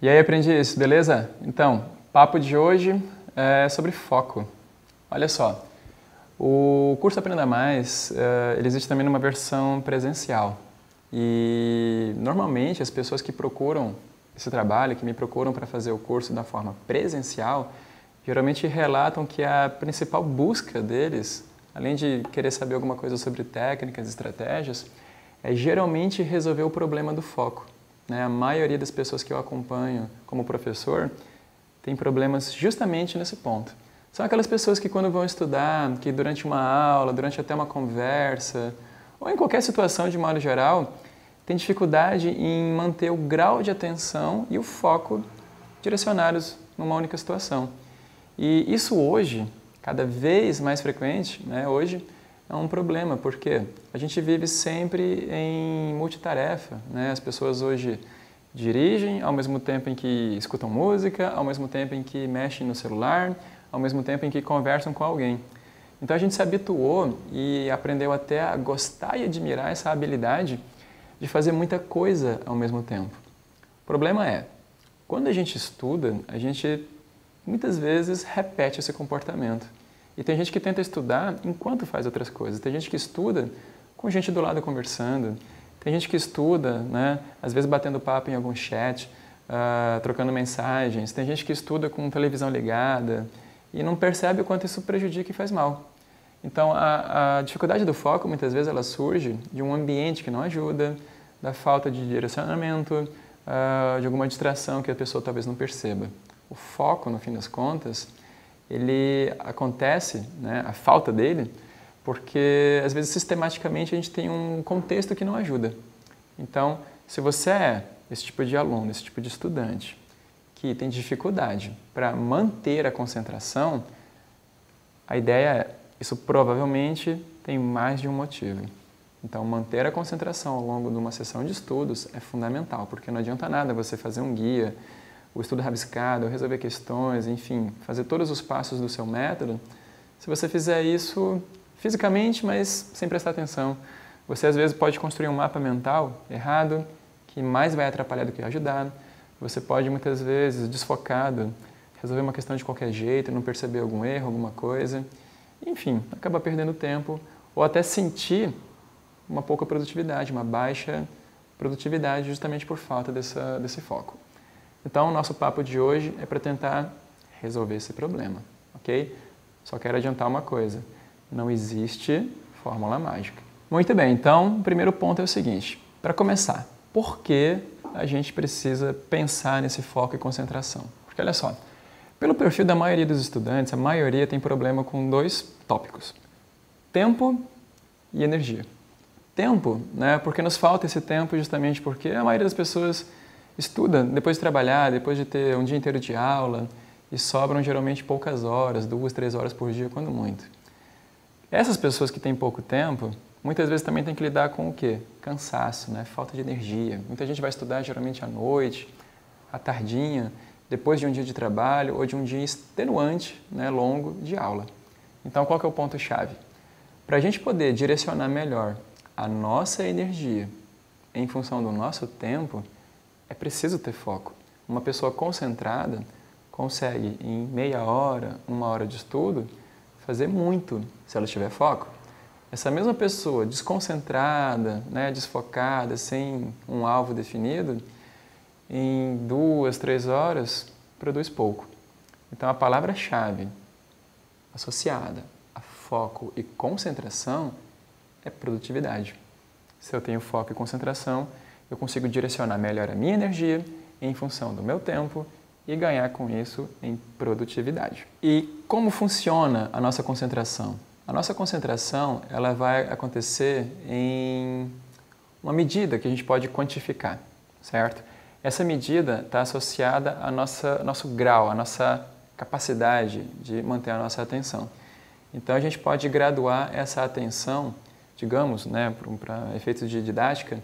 E aí, aprendiz, beleza? Então, papo de hoje é sobre foco. Olha só, o curso Aprenda Mais, ele existe também numa versão presencial. E normalmente as pessoas que procuram esse trabalho, que me procuram para fazer o curso da forma presencial, geralmente relatam que a principal busca deles, além de querer saber alguma coisa sobre técnicas, estratégias, é geralmente resolver o problema do foco. A maioria das pessoas que eu acompanho como professor tem problemas justamente nesse ponto. São aquelas pessoas que quando vão estudar, que durante uma aula, durante até uma conversa, ou em qualquer situação de modo geral, tem dificuldade em manter o grau de atenção e o foco direcionados numa única situação. E isso hoje, cada vez mais frequente, hoje, é um problema, porque a gente vive sempre em multitarefa. As pessoas hoje dirigem ao mesmo tempo em que escutam música, ao mesmo tempo em que mexem no celular, ao mesmo tempo em que conversam com alguém. Então a gente se habituou e aprendeu até a gostar e admirar essa habilidade de fazer muita coisa ao mesmo tempo. O problema é, quando a gente estuda, a gente muitas vezes repete esse comportamento. E tem gente que tenta estudar enquanto faz outras coisas. Tem gente que estuda com gente do lado conversando. Tem gente que estuda, às vezes batendo papo em algum chat, trocando mensagens. Tem gente que estuda com televisão ligada e não percebe o quanto isso prejudica e faz mal. Então, a dificuldade do foco, muitas vezes, ela surge de um ambiente que não ajuda, da falta de direcionamento, de alguma distração que a pessoa talvez não perceba. O foco, no fim das contas, ele acontece, a falta dele, porque às vezes sistematicamente a gente tem um contexto que não ajuda. Então, se você é esse tipo de aluno, esse tipo de estudante, que tem dificuldade para manter a concentração, a ideia é, isso provavelmente tem mais de um motivo. Então, manter a concentração ao longo de uma sessão de estudos é fundamental, porque não adianta nada você fazer um guia, o estudo rabiscado, resolver questões, enfim, fazer todos os passos do seu método, se você fizer isso fisicamente, mas sem prestar atenção. Você às vezes pode construir um mapa mental errado, que mais vai atrapalhar do que ajudar. Você pode muitas vezes, desfocado, resolver uma questão de qualquer jeito, não perceber algum erro, alguma coisa. Enfim, acaba perdendo tempo, ou até sentir uma pouca produtividade, uma baixa produtividade justamente por falta desse foco. Então, o nosso papo de hoje é para tentar resolver esse problema, ok? Só quero adiantar uma coisa, não existe fórmula mágica. Muito bem, então, o primeiro ponto é o seguinte, para começar, por que a gente precisa pensar nesse foco e concentração? Porque olha só, pelo perfil da maioria dos estudantes, a maioria tem problema com dois tópicos, tempo e energia. Tempo, porque nos falta esse tempo justamente porque a maioria das pessoas estuda depois de trabalhar, depois de ter um dia inteiro de aula e sobram geralmente poucas horas, 2, 3 horas por dia, quando muito. Essas pessoas que têm pouco tempo, muitas vezes também têm que lidar com o quê? Cansaço, falta de energia. Muita gente vai estudar geralmente à noite, à tardinha, depois de um dia de trabalho ou de um dia extenuante, longo de aula. Então, qual que é o ponto-chave? Para a gente poder direcionar melhor a nossa energia em função do nosso tempo, é preciso ter foco. Uma pessoa concentrada consegue, em meia hora, 1 hora de estudo, fazer muito, se ela tiver foco. Essa mesma pessoa desconcentrada, desfocada, sem um alvo definido, em 2, 3 horas, produz pouco. Então, a palavra-chave associada a foco e concentração é produtividade. Se eu tenho foco e concentração, eu consigo direcionar melhor a minha energia em função do meu tempo e ganhar com isso em produtividade. E como funciona a nossa concentração? A nossa concentração ela vai acontecer em uma medida que a gente pode quantificar, certo? Essa medida está associada ao nosso grau, à nossa capacidade de manter a nossa atenção. Então a gente pode graduar essa atenção, digamos, para efeitos de didática,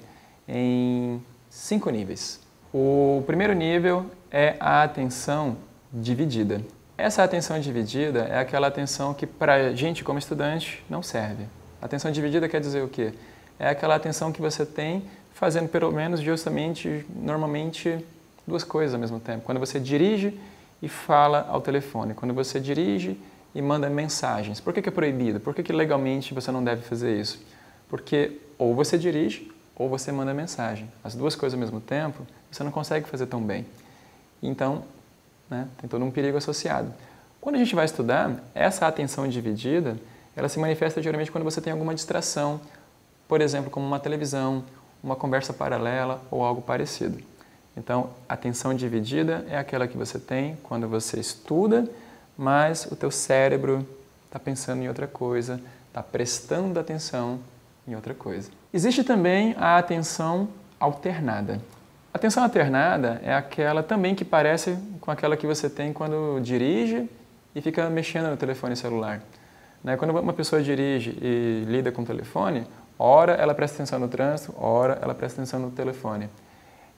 em 5 níveis. O primeiro nível é a atenção dividida. Essa atenção dividida é aquela atenção que para a gente como estudante não serve. Atenção dividida quer dizer o quê? É aquela atenção que você tem fazendo pelo menos justamente, normalmente, duas coisas ao mesmo tempo. Quando você dirige e fala ao telefone, quando você dirige e manda mensagens. Por que é proibido? Por que legalmente você não deve fazer isso? Porque ou você dirige ou você manda mensagem. As duas coisas ao mesmo tempo, você não consegue fazer tão bem. Então, né, tem todo um perigo associado. Quando a gente vai estudar, essa atenção dividida, ela se manifesta geralmente quando você tem alguma distração, por exemplo, como uma televisão, uma conversa paralela ou algo parecido. Então, atenção dividida é aquela que você tem quando você estuda, mas o teu cérebro está pensando em outra coisa, está prestando atenção em outra coisa. Existe também a atenção alternada. A atenção alternada é aquela também que parece com aquela que você tem quando dirige e fica mexendo no telefone celular. Quando uma pessoa dirige e lida com o telefone, ora ela presta atenção no trânsito, ora ela presta atenção no telefone.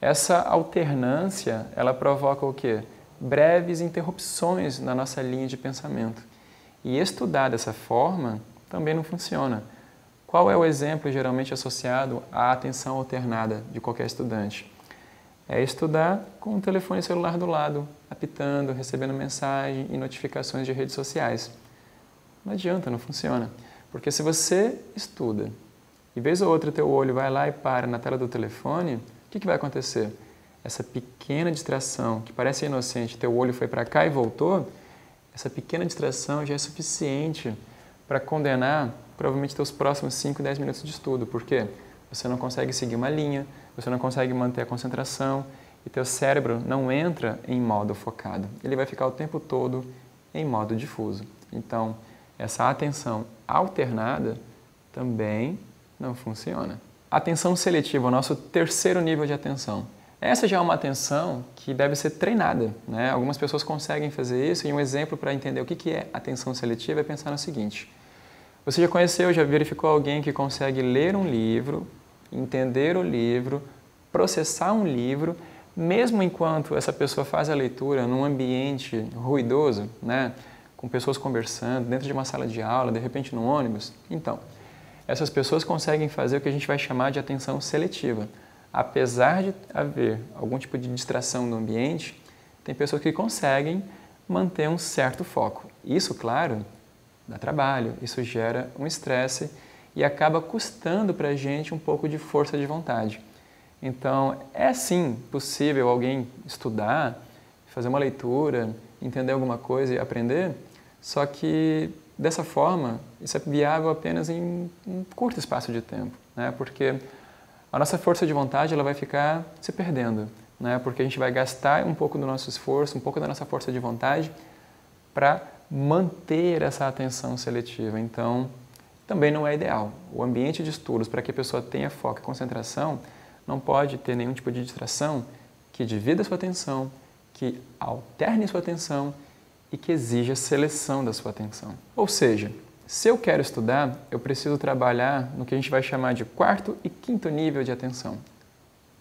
Essa alternância, ela provoca o quê? Breves interrupções na nossa linha de pensamento. E estudar dessa forma também não funciona. Qual é o exemplo geralmente associado à atenção alternada de qualquer estudante? É estudar com o telefone celular do lado, apitando, recebendo mensagem e notificações de redes sociais. Não adianta, não funciona. Porque se você estuda e vez ou outra teu olho vai lá e para na tela do telefone, o que vai acontecer? Essa pequena distração, que parece inocente, teu olho foi para cá e voltou, essa pequena distração já é suficiente para condenar provavelmente teus próximos 5, 10 minutos de estudo. Por quê? Você não consegue seguir uma linha, você não consegue manter a concentração e teu cérebro não entra em modo focado. Ele vai ficar o tempo todo em modo difuso. Então, essa atenção alternada também não funciona. Atenção seletiva, o nosso terceiro nível de atenção. Essa já é uma atenção que deve ser treinada, né? Algumas pessoas conseguem fazer isso e um exemplo para entender o que é atenção seletiva é pensar no seguinte. Você já conheceu, já verificou alguém que consegue ler um livro, entender o livro, processar um livro, mesmo enquanto essa pessoa faz a leitura num ambiente ruidoso, né? Com pessoas conversando, dentro de uma sala de aula, de repente no ônibus? Então, essas pessoas conseguem fazer o que a gente vai chamar de atenção seletiva. Apesar de haver algum tipo de distração no ambiente, tem pessoas que conseguem manter um certo foco. Isso, claro, dá trabalho, isso gera um estresse e acaba custando para a gente um pouco de força de vontade. Então, é sim possível alguém estudar, fazer uma leitura, entender alguma coisa e aprender, só que dessa forma, isso é viável apenas em um curto espaço de tempo, né? Porque a nossa força de vontade ela vai ficar se perdendo, né? Porque a gente vai gastar um pouco do nosso esforço, um pouco da nossa força de vontade para manter essa atenção seletiva. Então, também não é ideal. O ambiente de estudos, para que a pessoa tenha foco e concentração, não pode ter nenhum tipo de distração que divida sua atenção, que alterne sua atenção e que exija seleção da sua atenção. Ou seja, se eu quero estudar, eu preciso trabalhar no que a gente vai chamar de quarto e quinto nível de atenção.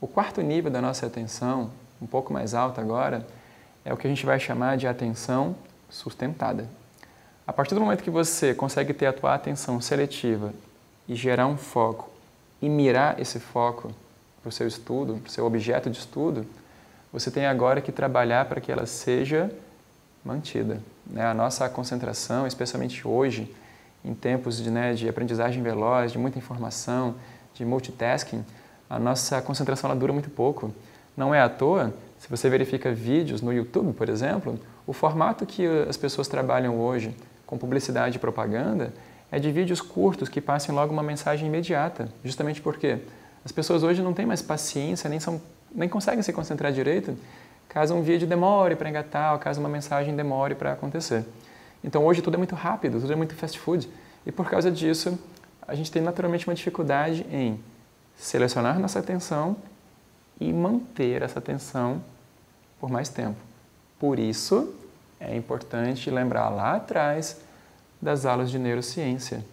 O quarto nível da nossa atenção, um pouco mais alto agora, é o que a gente vai chamar de atenção sustentada. A partir do momento que você consegue ter a tua atenção seletiva e gerar um foco e mirar esse foco para o seu estudo, para o seu objeto de estudo, você tem agora que trabalhar para que ela seja mantida. A nossa concentração, especialmente hoje, em tempos de aprendizagem veloz, de muita informação, de multitasking, a nossa concentração ela dura muito pouco. Não é à toa, se você verifica vídeos no YouTube, por exemplo, o formato que as pessoas trabalham hoje com publicidade e propaganda é de vídeos curtos que passem logo uma mensagem imediata, justamente porque as pessoas hoje não têm mais paciência, nem conseguem se concentrar direito, caso um vídeo demore para engatar, ou caso uma mensagem demore para acontecer. Então hoje tudo é muito rápido, tudo é muito fast food, e por causa disso a gente tem naturalmente uma dificuldade em selecionar nossa atenção e manter essa atenção por mais tempo. Por isso é importante lembrar lá atrás das aulas de neurociência.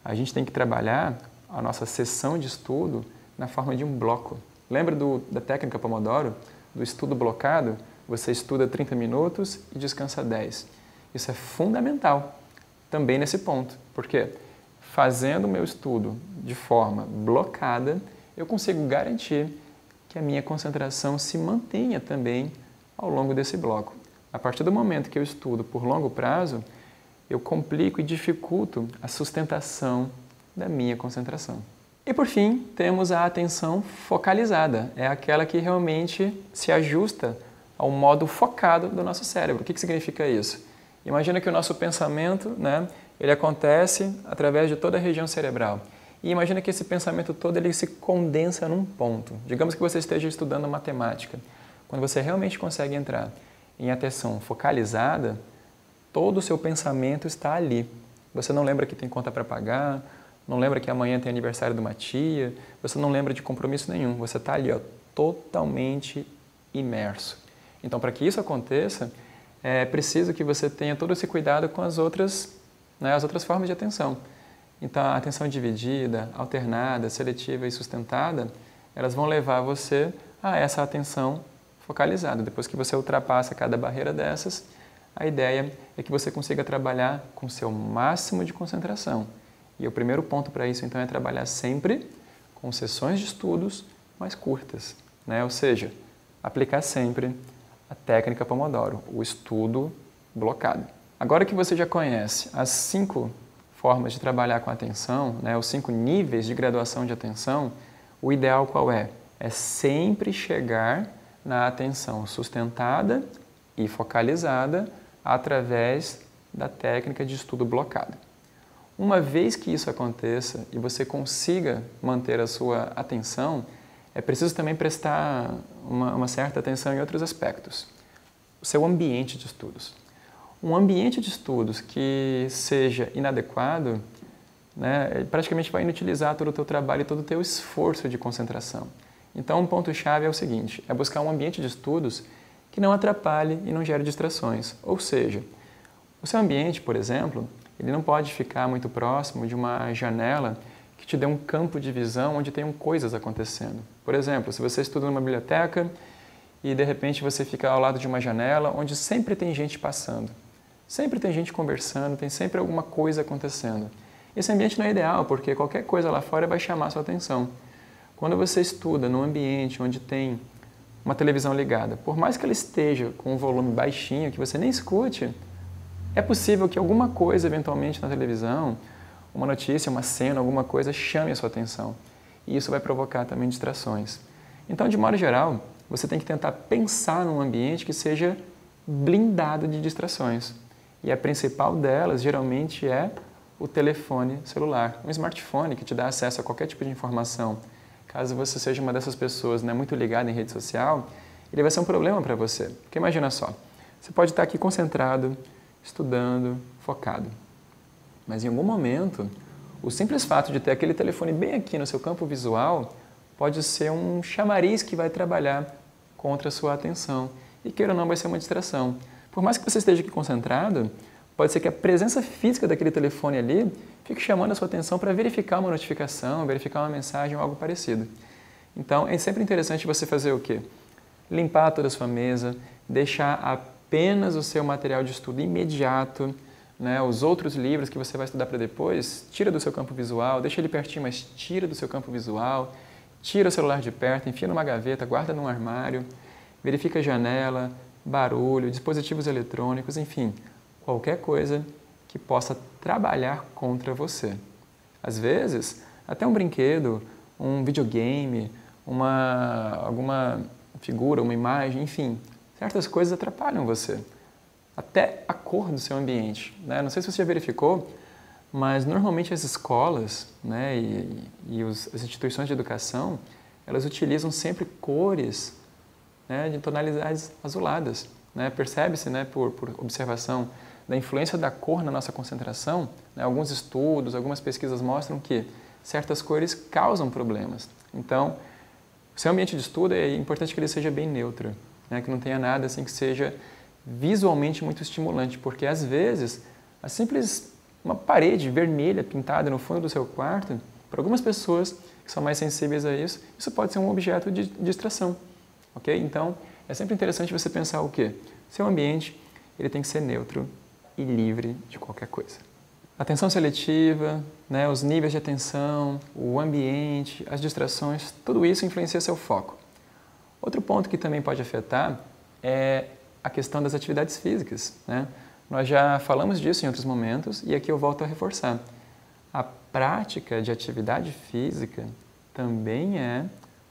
A gente tem que trabalhar a nossa sessão de estudo na forma de um bloco. Lembra da técnica Pomodoro? Do estudo blocado? Você estuda 30 minutos e descansa 10. Isso é fundamental também nesse ponto, porque fazendo o meu estudo de forma blocada, eu consigo garantir que que a minha concentração se mantenha também ao longo desse bloco. A partir do momento que eu estudo por longo prazo, eu complico e dificulto a sustentação da minha concentração. E por fim, temos a atenção focalizada. É aquela que realmente se ajusta ao modo focado do nosso cérebro. O que significa isso? Imagina que o nosso pensamento, ele acontece através de toda a região cerebral. E imagina que esse pensamento todo ele se condensa num ponto. Digamos que você esteja estudando matemática. Quando você realmente consegue entrar em atenção focalizada, todo o seu pensamento está ali. Você não lembra que tem conta para pagar, não lembra que amanhã tem aniversário de uma tia, você não lembra de compromisso nenhum. Você está ali, totalmente imerso. Então, para que isso aconteça, é preciso que você tenha todo esse cuidado com as outras formas de atenção. Então, a atenção dividida, alternada, seletiva e sustentada, elas vão levar você a essa atenção focalizada. Depois que você ultrapassa cada barreira dessas, a ideia é que você consiga trabalhar com o seu máximo de concentração. E o primeiro ponto para isso, então, é trabalhar sempre com sessões de estudos mais curtas, Ou seja, aplicar sempre a técnica Pomodoro, o estudo blocado. Agora que você já conhece as 5 formas de trabalhar com a atenção, os 5 níveis de graduação de atenção, o ideal qual é? É sempre chegar na atenção sustentada e focalizada através da técnica de estudo blocado. Uma vez que isso aconteça e você consiga manter a sua atenção, é preciso também prestar uma certa atenção em outros aspectos. O seu ambiente de estudos. Um ambiente de estudos que seja inadequado, praticamente vai inutilizar todo o teu trabalho e todo o teu esforço de concentração. Então, um ponto-chave é o seguinte, é buscar um ambiente de estudos que não atrapalhe e não gere distrações. Ou seja, o seu ambiente, por exemplo, ele não pode ficar muito próximo de uma janela que te dê um campo de visão onde tenham coisas acontecendo. Por exemplo, se você estuda numa biblioteca e de repente você fica ao lado de uma janela onde sempre tem gente passando. Sempre tem gente conversando, tem sempre alguma coisa acontecendo. Esse ambiente não é ideal, porque qualquer coisa lá fora vai chamar a sua atenção. Quando você estuda num ambiente onde tem uma televisão ligada, por mais que ela esteja com um volume baixinho, que você nem escute, é possível que alguma coisa, eventualmente, na televisão, uma notícia, uma cena, alguma coisa, chame a sua atenção. E isso vai provocar também distrações. Então, de modo geral, você tem que tentar pensar num ambiente que seja blindado de distrações. E a principal delas, geralmente, é o telefone celular, um smartphone que te dá acesso a qualquer tipo de informação. Caso você seja uma dessas pessoas muito ligada em rede social, ele vai ser um problema para você. Porque imagina só, você pode estar aqui concentrado, estudando, focado. Mas em algum momento, o simples fato de ter aquele telefone bem aqui no seu campo visual pode ser um chamariz que vai trabalhar contra a sua atenção. E queira ou não, vai ser uma distração. Por mais que você esteja aqui concentrado, pode ser que a presença física daquele telefone ali fique chamando a sua atenção para verificar uma notificação, verificar uma mensagem ou algo parecido. Então, é sempre interessante você fazer o quê? Limpar toda a sua mesa, deixar apenas o seu material de estudo imediato, os outros livros que você vai estudar para depois, tira do seu campo visual, deixa ele pertinho, mas tira do seu campo visual, tira o celular de perto, enfia numa gaveta, guarda num armário, verifica a janela, barulho, dispositivos eletrônicos, enfim, qualquer coisa que possa trabalhar contra você. Às vezes, até um brinquedo, um videogame, alguma figura, uma imagem, enfim, certas coisas atrapalham você. Até a cor do seu ambiente. Não sei se você já verificou, mas normalmente as escolas as instituições de educação, elas utilizam sempre cores de tonalidades azuladas. Percebe-se, por observação da influência da cor na nossa concentração, alguns estudos, algumas pesquisas mostram que certas cores causam problemas. Então, o seu ambiente de estudo é importante que ele seja bem neutro, que não tenha nada assim que seja visualmente muito estimulante, porque às vezes uma parede vermelha pintada no fundo do seu quarto, para algumas pessoas que são mais sensíveis a isso, isso pode ser um objeto de distração, ok? Então, é sempre interessante você pensar o quê? Seu ambiente, ele tem que ser neutro e livre de qualquer coisa. Atenção seletiva, os níveis de atenção, o ambiente, as distrações, tudo isso influencia seu foco. Outro ponto que também pode afetar é a questão das atividades físicas, né? Nós já falamos disso em outros momentos e aqui eu volto a reforçar. A prática de atividade física também é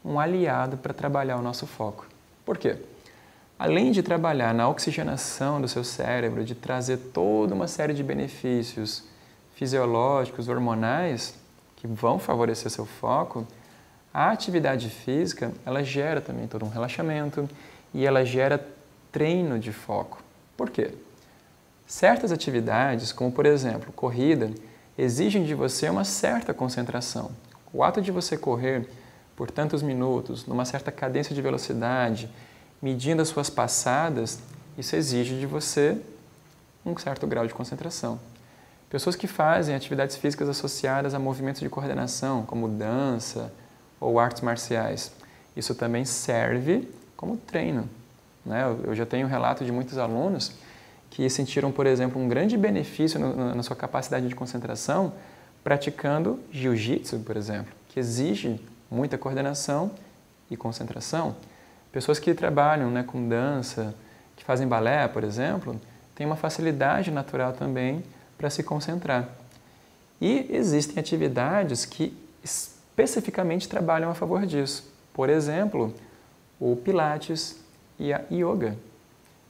um aliado para trabalhar o nosso foco. Por quê? Além de trabalhar na oxigenação do seu cérebro, de trazer toda uma série de benefícios fisiológicos, hormonais, que vão favorecer seu foco, a atividade física, ela gera também todo um relaxamento e ela gera treino de foco. Por quê? Certas atividades, como por exemplo, corrida, exigem de você uma certa concentração. O ato de você correr por tantos minutos, numa certa cadência de velocidade, medindo as suas passadas, isso exige de você um certo grau de concentração. Pessoas que fazem atividades físicas associadas a movimentos de coordenação, como dança ou artes marciais, isso também serve como treino, né? Eu já tenho relato de muitos alunos que sentiram, por exemplo, um grande benefício na sua capacidade de concentração praticando jiu-jitsu, por exemplo, que exige muita coordenação e concentração. Pessoas que trabalham, né, com dança, que fazem balé, por exemplo, têm uma facilidade natural também para se concentrar. E existem atividades que especificamente trabalham a favor disso. Por exemplo, o Pilates e a Yoga.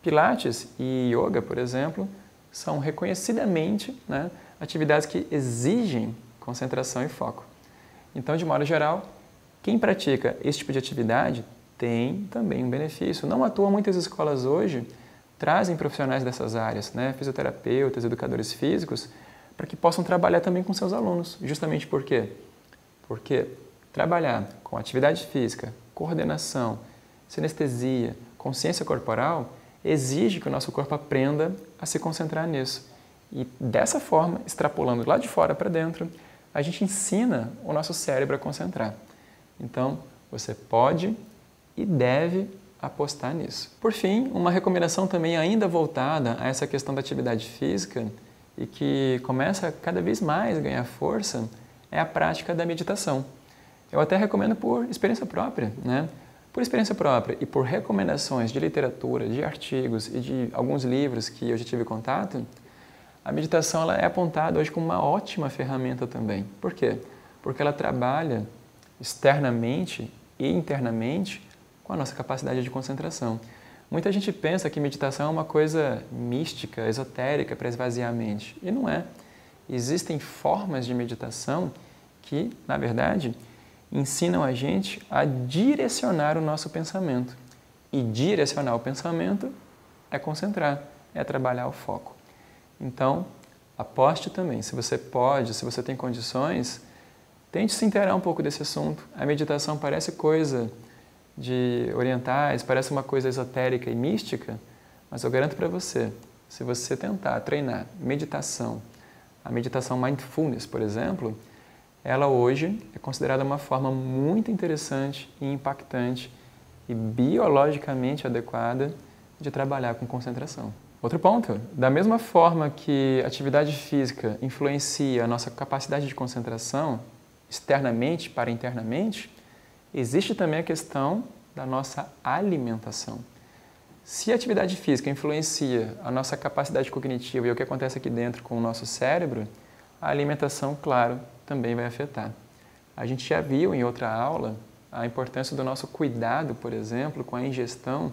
Pilates e Yoga, por exemplo, são reconhecidamente, né, atividades que exigem concentração e foco. Então, de modo geral, quem pratica esse tipo de atividade tem também um benefício. Não à toa, muitas escolas hoje trazem profissionais dessas áreas, né, fisioterapeutas, educadores físicos, para que possam trabalhar também com seus alunos. Justamente por quê? Porque trabalhar com atividade física, coordenação, sinestesia, consciência corporal, exige que o nosso corpo aprenda a se concentrar nisso. E dessa forma, extrapolando lá de fora para dentro, a gente ensina o nosso cérebro a concentrar. Então, você pode e deve apostar nisso. Por fim, uma recomendação também ainda voltada a essa questão da atividade física e que começa cada vez mais a ganhar força é a prática da meditação. Eu até recomendo por experiência própria, né? Por experiência própria e por recomendações de literatura, de artigos e de alguns livros que eu já tive contato, a meditação ela é apontada hoje como uma ótima ferramenta também. Por quê? Porque ela trabalha externamente e internamente com a nossa capacidade de concentração. Muita gente pensa que meditação é uma coisa mística, esotérica, para esvaziar a mente. E não é. Existem formas de meditação que, na verdade, ensinam a gente a direcionar o nosso pensamento. E direcionar o pensamento é concentrar, é trabalhar o foco. Então, aposte também. Se você pode, se você tem condições, tente se inteirar um pouco desse assunto. A meditação parece coisa de orientais, parece uma coisa esotérica e mística, mas eu garanto para você, se você tentar treinar meditação, a meditação mindfulness, por exemplo, ela hoje é considerada uma forma muito interessante e impactante e biologicamente adequada de trabalhar com concentração. Outro ponto, da mesma forma que a atividade física influencia a nossa capacidade de concentração externamente para internamente, existe também a questão da nossa alimentação. Se a atividade física influencia a nossa capacidade cognitiva e o que acontece aqui dentro com o nosso cérebro, a alimentação, claro, também vai afetar. A gente já viu em outra aula a importância do nosso cuidado, por exemplo, com a ingestão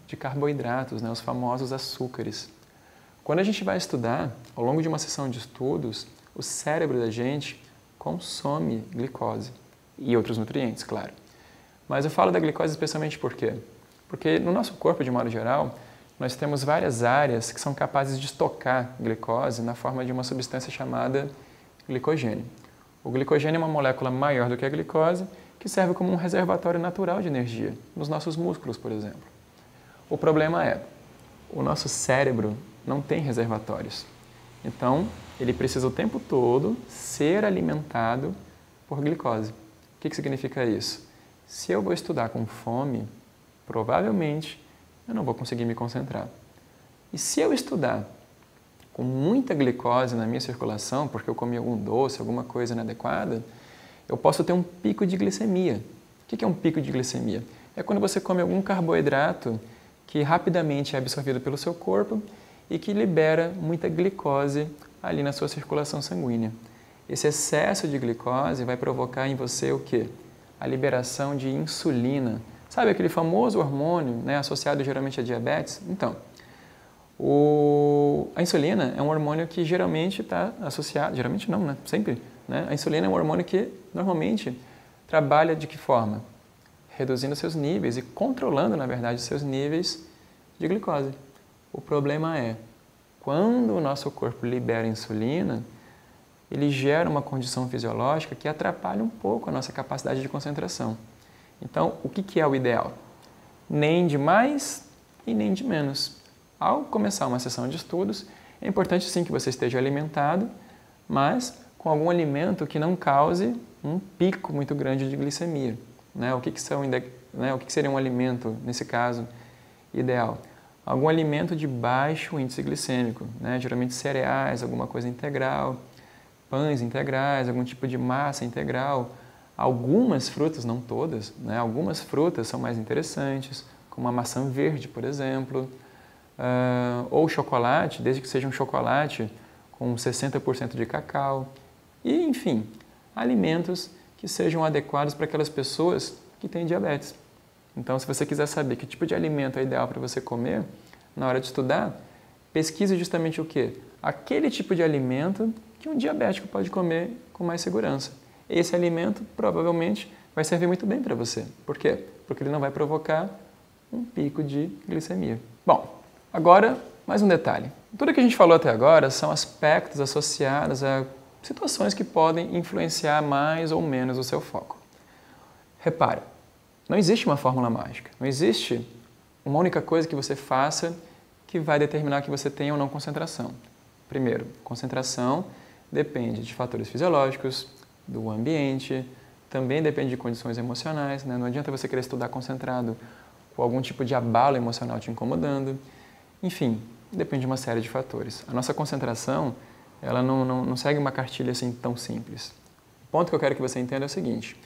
de carboidratos, né, os famosos açúcares. Quando a gente vai estudar, ao longo de uma sessão de estudos, o cérebro da gente consome glicose e outros nutrientes, claro. Mas eu falo da glicose especialmente por quê? Porque no nosso corpo, de modo geral, nós temos várias áreas que são capazes de estocar glicose na forma de uma substância chamada glicogênio. O glicogênio é uma molécula maior do que a glicose que serve como um reservatório natural de energia, nos nossos músculos, por exemplo. O problema é, o nosso cérebro não tem reservatórios. Então, ele precisa o tempo todo ser alimentado por glicose. O que significa isso? Se eu vou estudar com fome, provavelmente eu não vou conseguir me concentrar. E se eu estudar com muita glicose na minha circulação, porque eu comi algum doce, alguma coisa inadequada, eu posso ter um pico de glicemia. O que é um pico de glicemia? é quando você come algum carboidrato que rapidamente é absorvido pelo seu corpo e que libera muita glicose ali na sua circulação sanguínea. Esse excesso de glicose vai provocar em você o quê? A liberação de insulina. Sabe aquele famoso hormônio, né, associado geralmente a diabetes? Então, a insulina é um hormônio que geralmente está associado, geralmente não, né? Sempre, né? A insulina é um hormônio que normalmente trabalha de que forma? Reduzindo seus níveis e controlando, na verdade, seus níveis de glicose. O problema é, quando o nosso corpo libera insulina, ele gera uma condição fisiológica que atrapalha um pouco a nossa capacidade de concentração. Então, o que é o ideal? Nem de mais e nem de menos. Ao começar uma sessão de estudos, é importante sim que você esteja alimentado, mas com algum alimento que não cause um pico muito grande de glicemia. Né? O que seria um alimento, nesse caso, ideal? Algum alimento de baixo índice glicêmico, né? Geralmente cereais, alguma coisa integral, pães integrais, algum tipo de massa integral. Algumas frutas, não todas, né? Algumas frutas são mais interessantes, como a maçã verde, por exemplo, ou chocolate, desde que seja um chocolate com 60% de cacau. E, enfim, alimentos que sejam adequados para aquelas pessoas que têm diabetes. Então, se você quiser saber que tipo de alimento é ideal para você comer na hora de estudar, pesquise justamente o quê? Aquele tipo de alimento que um diabético pode comer com mais segurança. Esse alimento provavelmente vai servir muito bem para você. Por quê? Porque ele não vai provocar um pico de glicemia. Bom, agora mais um detalhe. Tudo que a gente falou até agora são aspectos associados a situações que podem influenciar mais ou menos o seu foco. Repara, não existe uma fórmula mágica, não existe uma única coisa que você faça que vai determinar que você tenha ou não concentração. Primeiro, concentração depende de fatores fisiológicos, do ambiente, também depende de condições emocionais, né? Não adianta você querer estudar concentrado com algum tipo de abalo emocional te incomodando. Enfim, depende de uma série de fatores. A nossa concentração, ela não segue uma cartilha assim tão simples. O ponto que eu quero que você entenda é o seguinte: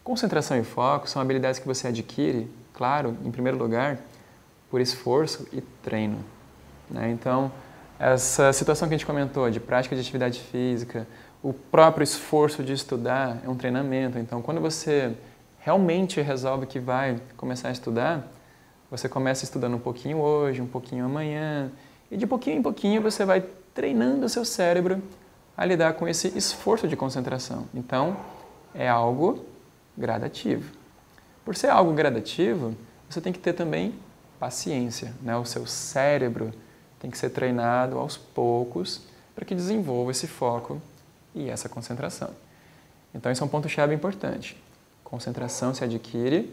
concentração e foco são habilidades que você adquire, claro, em primeiro lugar, por esforço e treino, né? Então, essa situação que a gente comentou de prática de atividade física, o próprio esforço de estudar é um treinamento. Então, quando você realmente resolve que vai começar a estudar, você começa estudando um pouquinho hoje, um pouquinho amanhã, e de pouquinho em pouquinho você vai treinando o seu cérebro a lidar com esse esforço de concentração. Então, é algo gradativo. Por ser algo gradativo, você tem que ter também paciência, né? O seu cérebro tem que ser treinado aos poucos para que desenvolva esse foco e essa concentração. Então, esse é um ponto-chave importante. Concentração se adquire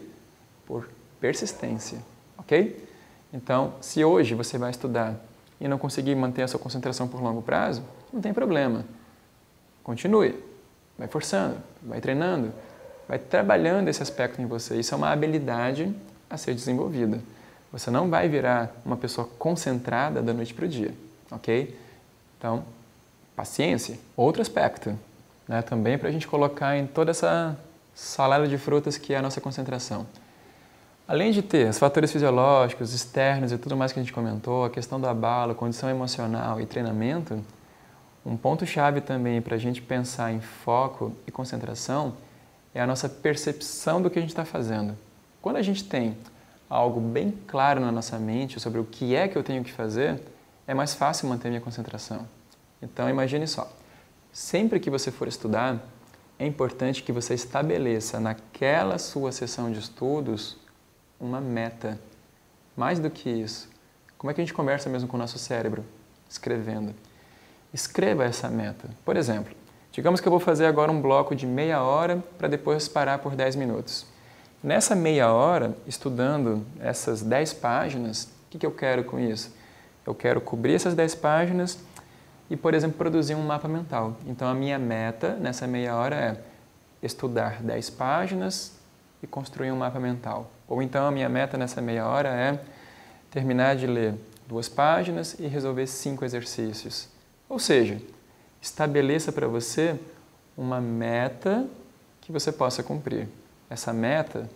por persistência, ok? Então, se hoje você vai estudar e não conseguir manter a sua concentração por longo prazo, não tem problema. Continue, vai forçando, vai treinando, vai trabalhando esse aspecto em você. Isso é uma habilidade a ser desenvolvida. Você não vai virar uma pessoa concentrada da noite para o dia, ok? Então, paciência. Outro aspecto, né, também para a gente colocar em toda essa salada de frutas que é a nossa concentração. Além de ter os fatores fisiológicos, externos e tudo mais que a gente comentou, a questão do abalo, condição emocional e treinamento, um ponto-chave também para a gente pensar em foco e concentração é a nossa percepção do que a gente está fazendo. Quando a gente tem algo bem claro na nossa mente sobre o que é que eu tenho que fazer, é mais fácil manter minha concentração. Então, imagine só, sempre que você for estudar, é importante que você estabeleça naquela sua sessão de estudos uma meta. Mais do que isso, como é que a gente conversa mesmo com o nosso cérebro? Escrevendo. Escreva essa meta. Por exemplo, digamos que eu vou fazer agora um bloco de meia hora para depois parar por 10 minutos. Nessa meia hora, estudando essas 10 páginas, o que eu quero com isso? Eu quero cobrir essas 10 páginas e, por exemplo, produzir um mapa mental. Então, a minha meta nessa meia hora é estudar 10 páginas e construir um mapa mental. Ou então, a minha meta nessa meia hora é terminar de ler 2 páginas e resolver 5 exercícios. Ou seja, estabeleça para você uma meta que você possa cumprir. Essa meta,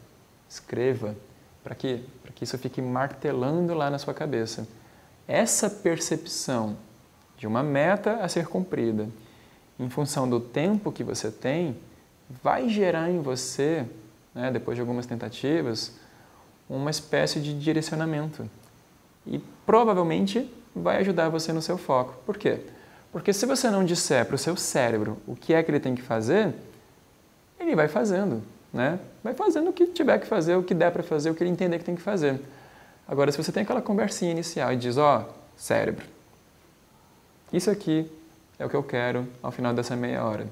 escreva Para quê? Para que isso fique martelando lá na sua cabeça. Essa percepção de uma meta a ser cumprida, em função do tempo que você tem, vai gerar em você, né, depois de algumas tentativas, uma espécie de direcionamento. E provavelmente vai ajudar você no seu foco. Por quê? Porque se você não disser para o seu cérebro o que é que ele tem que fazer, ele vai fazendo, né? Vai fazendo o que tiver que fazer, o que der para fazer, o que ele entender que tem que fazer. Agora, se você tem aquela conversinha inicial e diz, ó, cérebro, isso aqui é o que eu quero ao final dessa meia hora.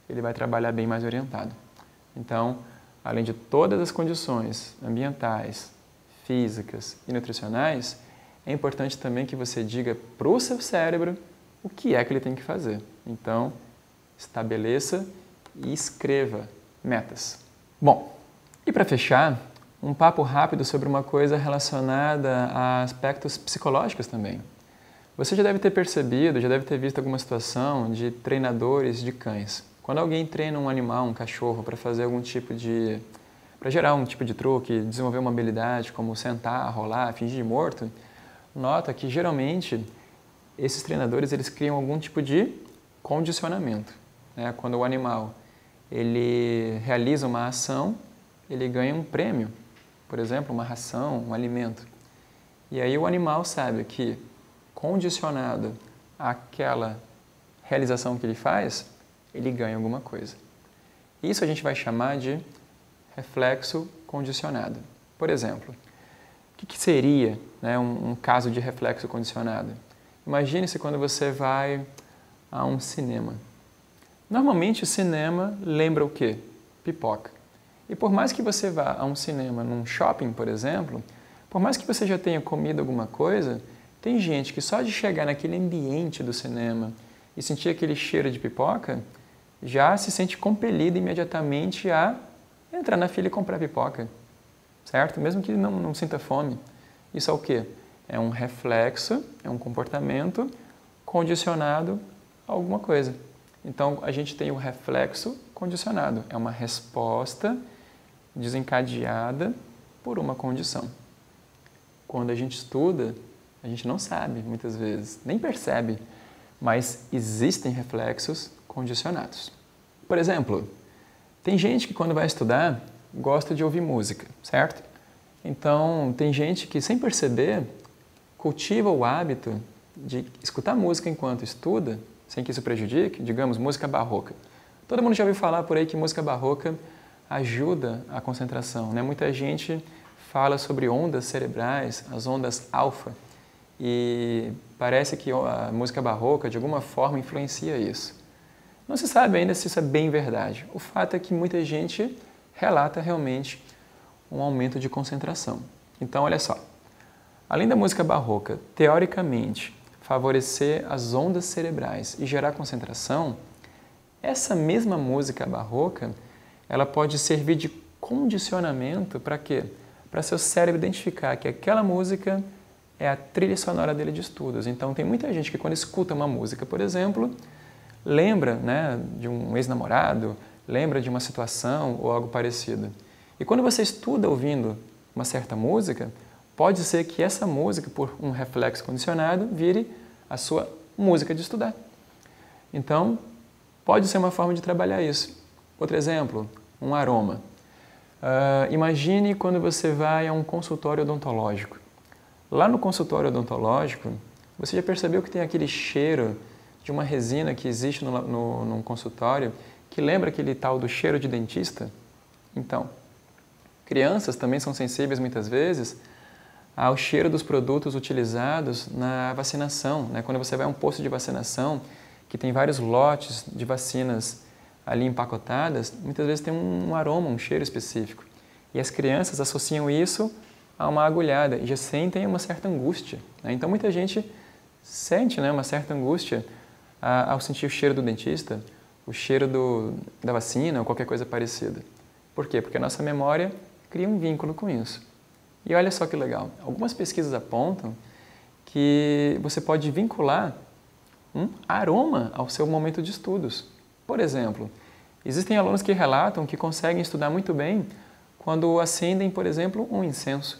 Ele vai trabalhar bem mais orientado. Então, além de todas as condições ambientais, físicas e nutricionais, é importante também que você diga para o seu cérebro o que é que ele tem que fazer. Então, estabeleça e escreva metas. Bom, e para fechar, um papo rápido sobre uma coisa relacionada a aspectos psicológicos também. Você já deve ter percebido, já deve ter visto alguma situação de treinadores de cães. Quando alguém treina um animal, um cachorro, para fazer algum tipo de... para gerar um tipo de truque, desenvolver uma habilidade como sentar, rolar, fingir morto, nota que geralmente esses treinadores eles criam algum tipo de condicionamento, né? Quando o animal ele realiza uma ação, ele ganha um prêmio, por exemplo, uma ração, um alimento. E aí o animal sabe que, condicionado àquela realização que ele faz, ele ganha alguma coisa. Isso a gente vai chamar de reflexo condicionado. Por exemplo, o que seria, né, um caso de reflexo condicionado? Imagine-se quando você vai a um cinema. Normalmente o cinema lembra o quê? Pipoca. E por mais que você vá a um cinema num shopping, por exemplo, por mais que você já tenha comido alguma coisa, tem gente que só de chegar naquele ambiente do cinema e sentir aquele cheiro de pipoca, já se sente compelido imediatamente a entrar na fila e comprar pipoca, certo? Mesmo que não sinta fome. Isso é o quê? É um reflexo, é um comportamento condicionado a alguma coisa. Então, a gente tem o reflexo condicionado. É uma resposta desencadeada por uma condição. Quando a gente estuda, a gente não sabe, muitas vezes, nem percebe, mas existem reflexos condicionados. Por exemplo, tem gente que quando vai estudar gosta de ouvir música, certo? Então, tem gente que sem perceber cultiva o hábito de escutar música enquanto estuda, sem que isso prejudique, digamos, música barroca. Todo mundo já ouviu falar por aí que música barroca ajuda a concentração, né? Muita gente fala sobre ondas cerebrais, as ondas alfa, e parece que a música barroca, de alguma forma, influencia isso. Não se sabe ainda se isso é bem verdade. O fato é que muita gente relata realmente um aumento de concentração. Então, olha só, além da música barroca, teoricamente, favorecer as ondas cerebrais e gerar concentração, essa mesma música barroca, ela pode servir de condicionamento para quê? Para seu cérebro identificar que aquela música é a trilha sonora dele de estudos. Então, tem muita gente que quando escuta uma música, por exemplo, lembra, né, de um ex-namorado, lembra de uma situação ou algo parecido. E quando você estuda ouvindo uma certa música, pode ser que essa música, por um reflexo condicionado, vire a sua música de estudar. Então, pode ser uma forma de trabalhar isso. Outro exemplo, um aroma. Imagine quando você vai a um consultório odontológico. Lá no consultório odontológico, você já percebeu que tem aquele cheiro de uma resina que existe num consultório que lembra aquele tal do cheiro de dentista? Então, crianças também são sensíveis muitas vezes ao cheiro dos produtos utilizados na vacinação, né? Quando você vai a um posto de vacinação que tem vários lotes de vacinas ali empacotadas, muitas vezes tem um aroma, um cheiro específico. E as crianças associam isso a uma agulhada e já sentem uma certa angústia, né? Então muita gente sente, né, uma certa angústia ao sentir o cheiro do dentista, o cheiro da vacina ou qualquer coisa parecida. Por quê? Porque a nossa memória cria um vínculo com isso. E olha só que legal, algumas pesquisas apontam que você pode vincular um aroma ao seu momento de estudos. Por exemplo, existem alunos que relatam que conseguem estudar muito bem quando acendem, por exemplo, um incenso.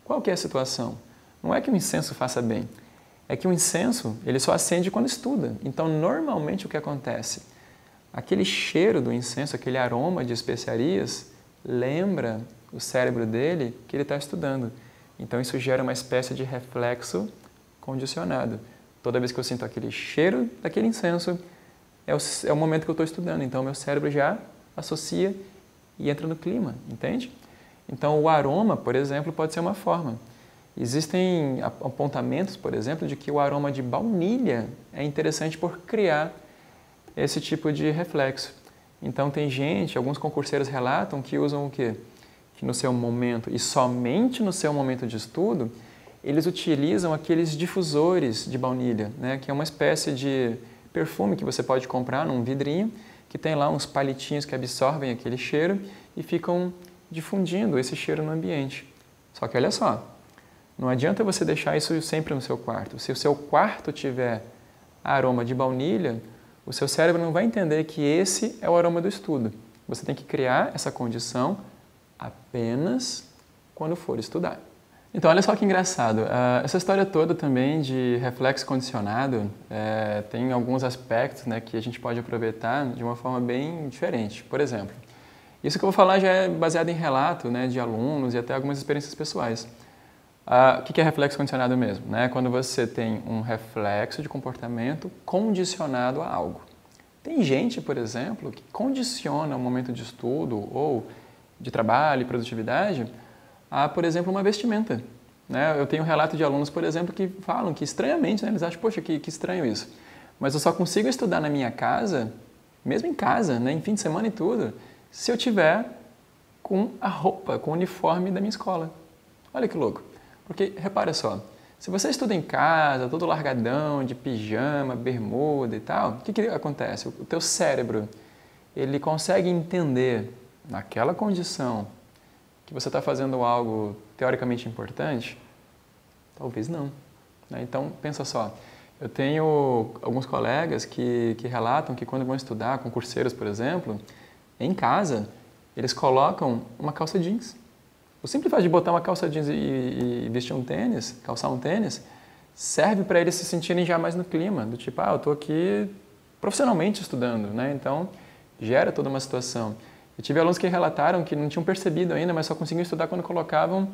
Qual que é a situação? Não é que o incenso faça bem, é que o incenso ele só acende quando estuda. Então, normalmente o que acontece? Aquele cheiro do incenso, aquele aroma de especiarias, lembra o cérebro dele que ele está estudando. Então, isso gera uma espécie de reflexo condicionado. Toda vez que eu sinto aquele cheiro daquele incenso, é o momento que eu estou estudando. Então, meu cérebro já associa e entra no clima, entende? Então, o aroma, por exemplo, pode ser uma forma. Existem apontamentos, por exemplo, de que o aroma de baunilha é interessante por criar esse tipo de reflexo. Então, tem gente, alguns concurseiros relatam que usam o quê? Que no seu momento, e somente no seu momento de estudo, eles utilizam aqueles difusores de baunilha, né? Que é uma espécie de perfume que você pode comprar num vidrinho, que tem lá uns palitinhos que absorvem aquele cheiro e ficam difundindo esse cheiro no ambiente. Só que olha só, não adianta você deixar isso sempre no seu quarto. Se o seu quarto tiver aroma de baunilha, o seu cérebro não vai entender que esse é o aroma do estudo. Você tem que criar essa condição apenas quando for estudar. Então, olha só que engraçado. Essa história toda também de reflexo condicionado tem alguns aspectos, né, que a gente pode aproveitar de uma forma bem diferente. Por exemplo, isso que eu vou falar já é baseado em relato, né, de alunos e até algumas experiências pessoais. O que é reflexo condicionado mesmo? Né? Quando você tem um reflexo de comportamento condicionado a algo. Tem gente, por exemplo, que condiciona o momento de estudo ou de trabalho e produtividade a, por exemplo, uma vestimenta. Né? Eu tenho um relato de alunos, por exemplo, que falam que estranhamente, né, eles acham, poxa, que estranho isso. Mas eu só consigo estudar na minha casa, mesmo em casa, né, em fim de semana e tudo, se eu tiver com a roupa, com o uniforme da minha escola. Olha que louco. Porque, repara só, se você estuda em casa, todo largadão, de pijama, bermuda e tal, o que acontece? O teu cérebro, ele consegue entender, naquela condição, que você está fazendo algo teoricamente importante? Talvez não. Né? Então, pensa só, eu tenho alguns colegas que relatam que quando vão estudar, concurseiros, por exemplo, em casa, eles colocam uma calça jeans. O simples fato de botar uma calça jeans e vestir um tênis, calçar um tênis, serve para eles se sentirem já mais no clima, do tipo, eu estou aqui profissionalmente estudando, né? Então, gera toda uma situação. Eu tive alunos que relataram que não tinham percebido ainda, mas só conseguiam estudar quando colocavam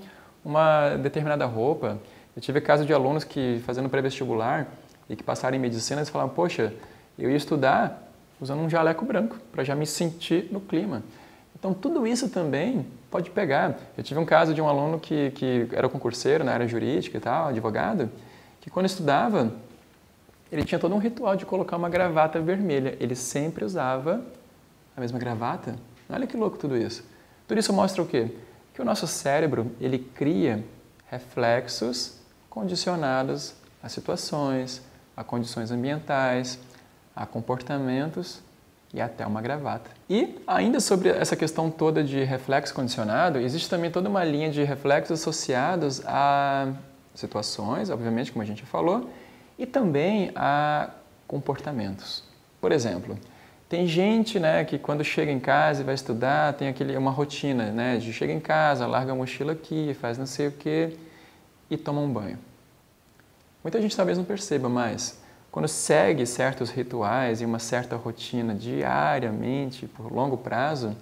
uma determinada roupa. Eu tive caso de alunos que, fazendo pré-vestibular e que passaram em medicina, eles falavam, poxa, eu ia estudar usando um jaleco branco, para já me sentir no clima. Então, tudo isso também pode pegar. Eu tive um caso de um aluno que era concurseiro na área jurídica e tal, advogado, que quando estudava, ele tinha todo um ritual de colocar uma gravata vermelha. Ele sempre usava a mesma gravata. Olha que louco tudo isso. Tudo isso mostra o quê? Que o nosso cérebro, ele cria reflexos condicionados a situações, a condições ambientais, a comportamentos e até uma gravata. E ainda sobre essa questão toda de reflexo condicionado, existe também toda uma linha de reflexos associados a situações, obviamente, como a gente já falou, e também a comportamentos. Por exemplo, tem gente, né, que quando chega em casa e vai estudar, tem uma rotina, né, de chega em casa, larga a mochila aqui, faz não sei o quê e toma um banho. Muita gente talvez não perceba, mas quando segue certos rituais e uma certa rotina diariamente, por longo prazo,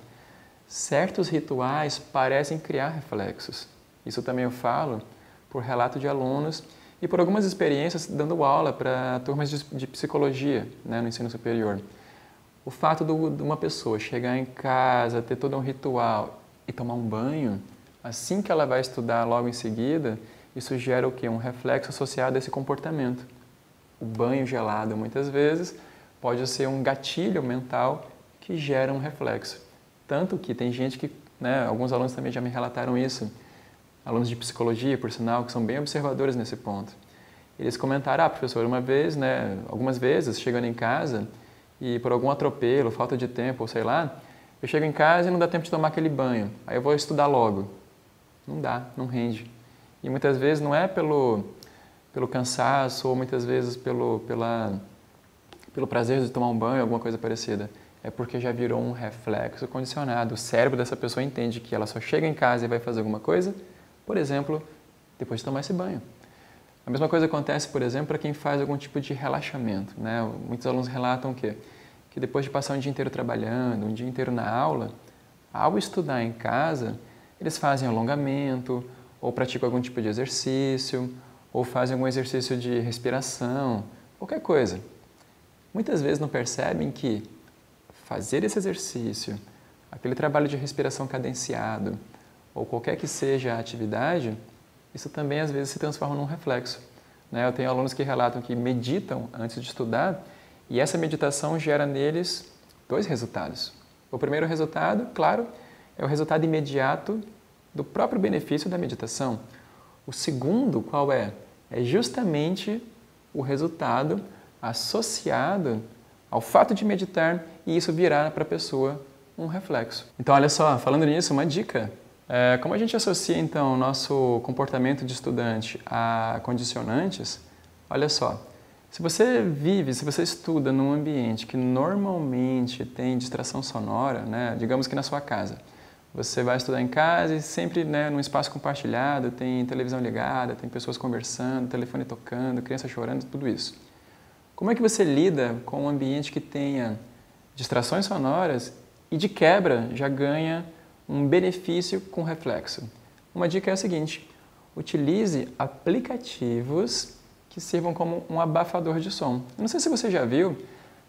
certos rituais parecem criar reflexos. Isso também eu falo por relato de alunos e por algumas experiências dando aula para turmas de psicologia, né, no ensino superior. O fato de uma pessoa chegar em casa, ter todo um ritual e tomar um banho, assim que ela vai estudar logo em seguida, isso gera o quê? Um reflexo associado a esse comportamento. O banho gelado, muitas vezes, pode ser um gatilho mental que gera um reflexo. Tanto que tem gente que, né, alguns alunos também já me relataram isso, alunos de psicologia, por sinal, que são bem observadores nesse ponto. Eles comentaram, professor, uma vez, né, algumas vezes, chegando em casa, e por algum atropelo, falta de tempo, ou sei lá, eu chego em casa e não dá tempo de tomar aquele banho. Aí eu vou estudar logo. Não dá, não rende. E muitas vezes não é pelo cansaço ou muitas vezes pelo prazer de tomar um banho, alguma coisa parecida. é porque já virou um reflexo condicionado. O cérebro dessa pessoa entende que ela só chega em casa e vai fazer alguma coisa, por exemplo, depois de tomar esse banho. A mesma coisa acontece, por exemplo, para quem faz algum tipo de relaxamento, né? Muitos alunos relatam o quê? Que depois de passar um dia inteiro trabalhando, um dia inteiro na aula, ao estudar em casa, eles fazem alongamento, ou praticam algum tipo de exercício, ou fazem algum exercício de respiração, qualquer coisa. Muitas vezes não percebem que fazer esse exercício, aquele trabalho de respiração cadenciado, ou qualquer que seja a atividade, isso também às vezes se transforma num reflexo, né? Eu tenho alunos que relatam que meditam antes de estudar e essa meditação gera neles 2 resultados. O primeiro resultado, claro, é o resultado imediato do próprio benefício da meditação. O segundo, qual é? É justamente o resultado associado ao fato de meditar e isso virar para a pessoa um reflexo. Então, olha só, falando nisso, uma dica. Como a gente associa, então, o nosso comportamento de estudante a condicionantes, olha só, se você estuda num ambiente que normalmente tem distração sonora, né, digamos que na sua casa, você vai estudar em casa e sempre, né, num espaço compartilhado, tem televisão ligada, tem pessoas conversando, telefone tocando, criança chorando, tudo isso. Como é que você lida com um ambiente que tenha distrações sonoras e, de quebra, já ganha um benefício com reflexo? Uma dica é a seguinte: utilize aplicativos que sirvam como um abafador de som. Não sei se você já viu,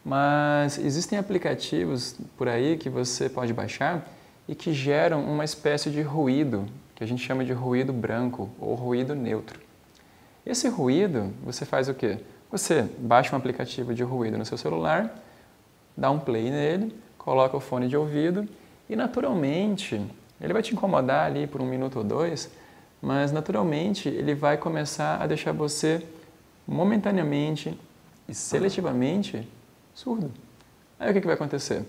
mas existem aplicativos por aí que você pode baixar e que geram uma espécie de ruído, que a gente chama de ruído branco ou ruído neutro. Esse ruído, você faz o quê? Você baixa um aplicativo de ruído no seu celular, dá um play nele, coloca o fone de ouvido e, naturalmente, ele vai te incomodar ali por 1 minuto ou 2, mas, naturalmente, ele vai começar a deixar você momentaneamente e seletivamente surdo. Aí o que vai acontecer?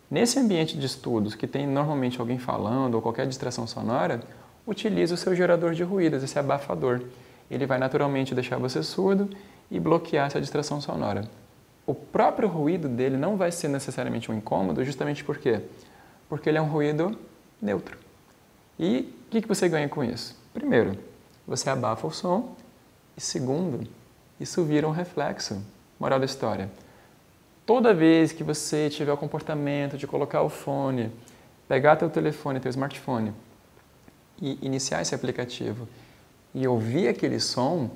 Nesse ambiente de estudos que tem normalmente alguém falando ou qualquer distração sonora, utilize o seu gerador de ruídos, esse abafador. Ele vai naturalmente deixar você surdo e bloquear essa distração sonora. O próprio ruído dele não vai ser necessariamente um incômodo, justamente por quê? Porque ele é um ruído neutro. E o que você ganha com isso? Primeiro, você abafa o som e, segundo, isso vira um reflexo. Moral da história: toda vez que você tiver o comportamento de colocar o fone, pegar teu telefone, teu smartphone e iniciar esse aplicativo e ouvir aquele som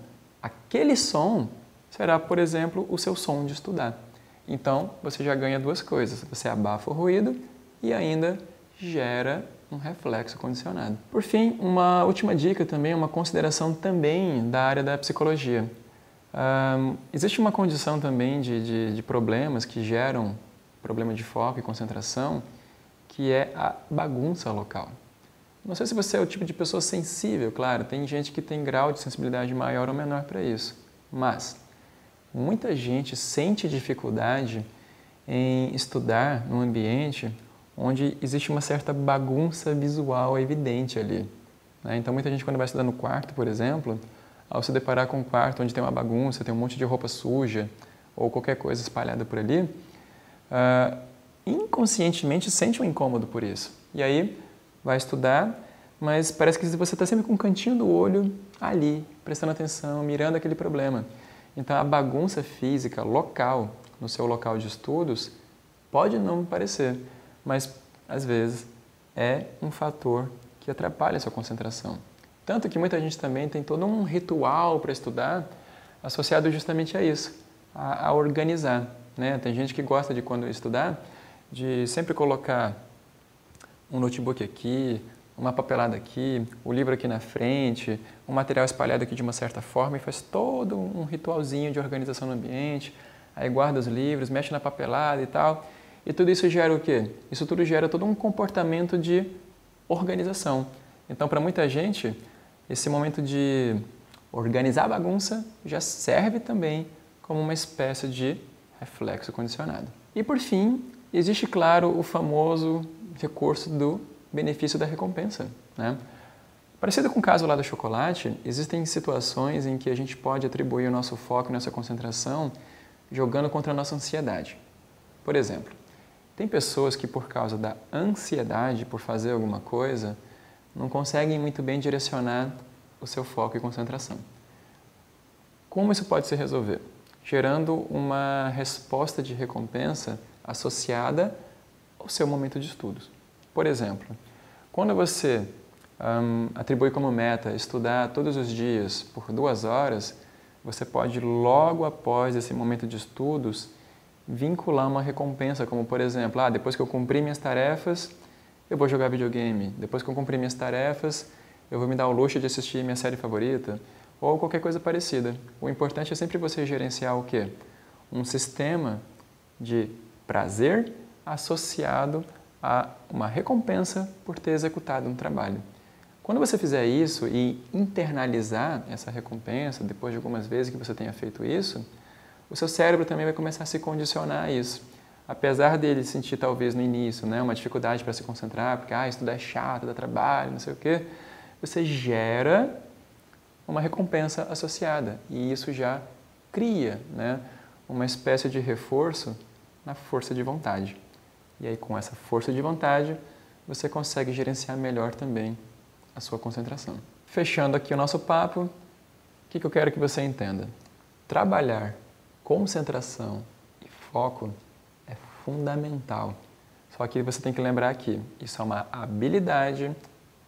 será, por exemplo, o seu som de estudar. Então, você já ganha 2 coisas. Você abafa o ruído e ainda gera um reflexo condicionado. Por fim, uma última dica também, uma consideração também da área da psicologia. Existe uma condição também de problemas que geram problema de foco e concentração, que é a bagunça local. Não sei se você é o tipo de pessoa sensível, claro, tem gente que tem grau de sensibilidade maior ou menor para isso, mas muita gente sente dificuldade em estudar num ambiente onde existe uma certa bagunça visual evidente ali, né? Então, muita gente, quando vai estudar no quarto, por exemplo, ao se deparar com um quarto onde tem uma bagunça, tem um monte de roupa suja ou qualquer coisa espalhada por ali, inconscientemente sente um incômodo por isso. E aí vai estudar, mas parece que você está sempre com um cantinho do olho ali, prestando atenção, mirando aquele problema. Então, a bagunça física local, no seu local de estudos, pode não parecer, mas, às vezes, é um fator que atrapalha a sua concentração. Tanto que muita gente também tem todo um ritual para estudar associado justamente a isso, a organizar, né? Tem gente que gosta de, quando estudar, de sempre colocar um notebook aqui, uma papelada aqui, o livro aqui na frente, um material espalhado aqui de uma certa forma e faz todo um ritualzinho de organização no ambiente, aí guarda os livros, mexe na papelada e tal. E tudo isso gera o quê? Isso tudo gera todo um comportamento de organização. Então, para muita gente, esse momento de organizar a bagunça já serve também como uma espécie de reflexo condicionado. E, por fim, existe, claro, o famoso recurso do benefício da recompensa, né? Parecido com o caso lá do chocolate, existem situações em que a gente pode atribuir o nosso foco e nossa concentração jogando contra a nossa ansiedade. Por exemplo, Tem pessoas que, por causa da ansiedade por fazer alguma coisa, não conseguem muito bem direcionar o seu foco e concentração. Como isso pode se resolver? Gerando uma resposta de recompensa associada ao seu momento de estudos. Por exemplo, quando você atribui como meta estudar todos os dias por 2 horas, você pode, logo após esse momento de estudos, vincular uma recompensa, como por exemplo, depois que eu cumprir minhas tarefas, eu vou jogar videogame. Depois que eu cumprir minhas tarefas, eu vou me dar o luxo de assistir minha série favorita, ou qualquer coisa parecida. O importante é sempre você gerenciar o quê? Um sistema de prazer associado a uma recompensa por ter executado um trabalho. Quando você fizer isso e internalizar essa recompensa, depois de algumas vezes que você tenha feito isso, o seu cérebro também vai começar a se condicionar a isso. Apesar dele sentir, talvez, no início, uma dificuldade para se concentrar, porque estudar é chato, dá trabalho, não sei o quê, você gera uma recompensa associada. E isso já cria uma espécie de reforço na força de vontade. E aí, com essa força de vontade, você consegue gerenciar melhor também a sua concentração. Fechando aqui o nosso papo, o que eu quero que você entenda? Trabalhar concentração e foco é fundamental. Só que você tem que lembrar que isso é uma habilidade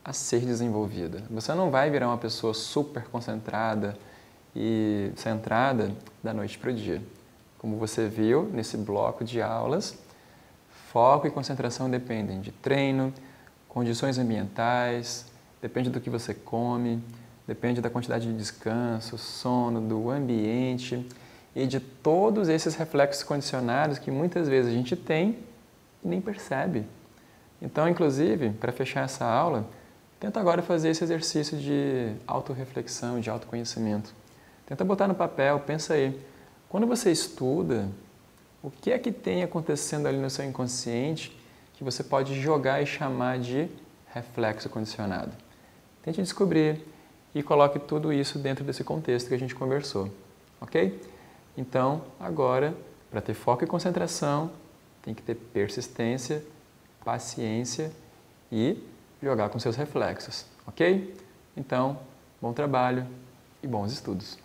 a ser desenvolvida. Você não vai virar uma pessoa super concentrada e centrada da noite para o dia. Como você viu nesse bloco de aulas, foco e concentração dependem de treino, condições ambientais, depende do que você come, depende da quantidade de descanso, sono, do ambiente e de todos esses reflexos condicionados que muitas vezes a gente tem e nem percebe. Então, inclusive, para fechar essa aula, tenta agora fazer esse exercício de autorreflexão, de autoconhecimento. Tenta botar no papel, pensa aí. Quando você estuda, o que é que tem acontecendo ali no seu inconsciente que você pode jogar e chamar de reflexo condicionado? Tente descobrir e coloque tudo isso dentro desse contexto que a gente conversou, ok? Então, agora, para ter foco e concentração, tem que ter persistência, paciência e jogar com seus reflexos, ok? Então, bom trabalho e bons estudos!